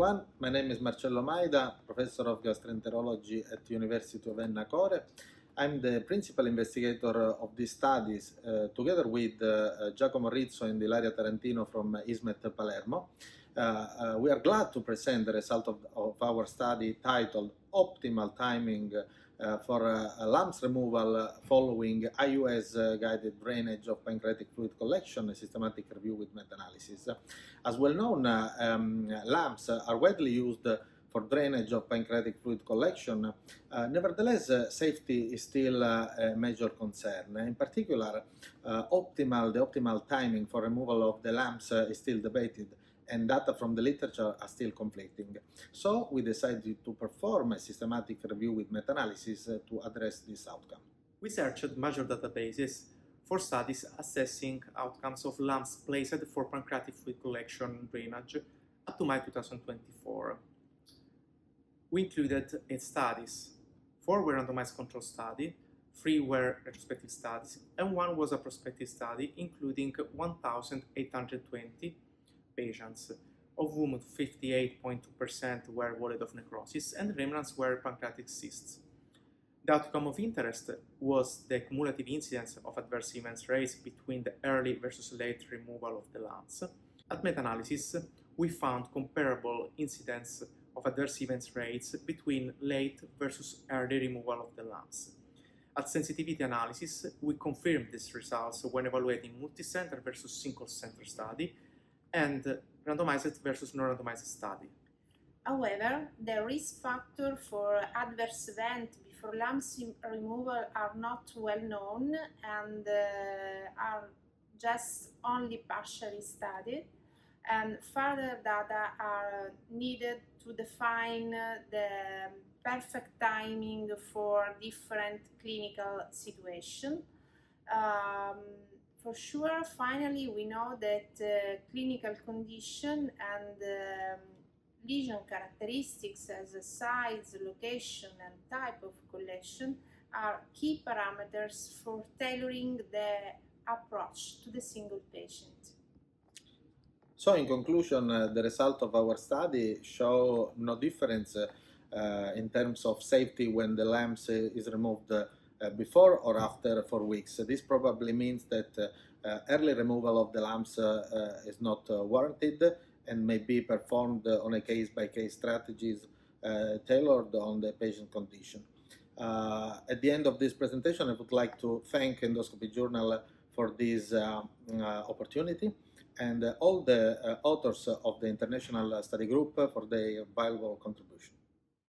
everyone, my name is Marcello Maida, Professor of Gastroenterology at the University of Enna Core. I'm the principal investigator of these studies together with Giacomo Rizzo Ilaria Tarantino from ISMET Palermo. We are glad to present the result of our study titled Optimal Timing for LAMS removal following IUS-guided drainage of pancreatic fluid collection, a systematic review with meta-analysis. As well known, LAMS are widely used for drainage of pancreatic fluid collection. Nevertheless, safety is still a major concern. In particular, the optimal timing for removal of the LAMS is still debated, and data from the literature are still conflicting. So we decided to perform a systematic review with meta-analysis to address this outcome. We searched major databases for studies assessing outcomes of LAMS placed for pancreatic fluid collection and drainage up to May 2024. We included 8 studies. 4 were randomized control studies, 3 were retrospective studies, and 1 was a prospective study including 1,820 patients, of whom 58.2% were walled of necrosis and remnants were pancreatic cysts. The outcome of interest was the cumulative incidence of adverse events rates between the early versus late removal of the LAMS. At meta-analysis, we found comparable incidence of adverse events rates between late versus early removal of the LAMS. At sensitivity analysis, we confirmed these results when evaluating multi-center versus single-center study and randomized versus non-randomized study. However, the risk factor for adverse event before LAMS removal are not well known and are just only partially studied, and further data are needed to define the perfect timing for different clinical situations. For sure, finally, we know that clinical condition and lesion characteristics as size, location, and type of collection are key parameters for tailoring the approach to the single patient. So in conclusion, the result of our study show no difference in terms of safety when the LAMS is removed before or after 4 weeks. This probably means that early removal of the LAMS is not warranted and may be performed on a case-by-case strategies tailored on the patient condition. At the end of this presentation, I would like to thank Endoscopy Journal for this opportunity and all the authors of the international study group for their valuable contribution.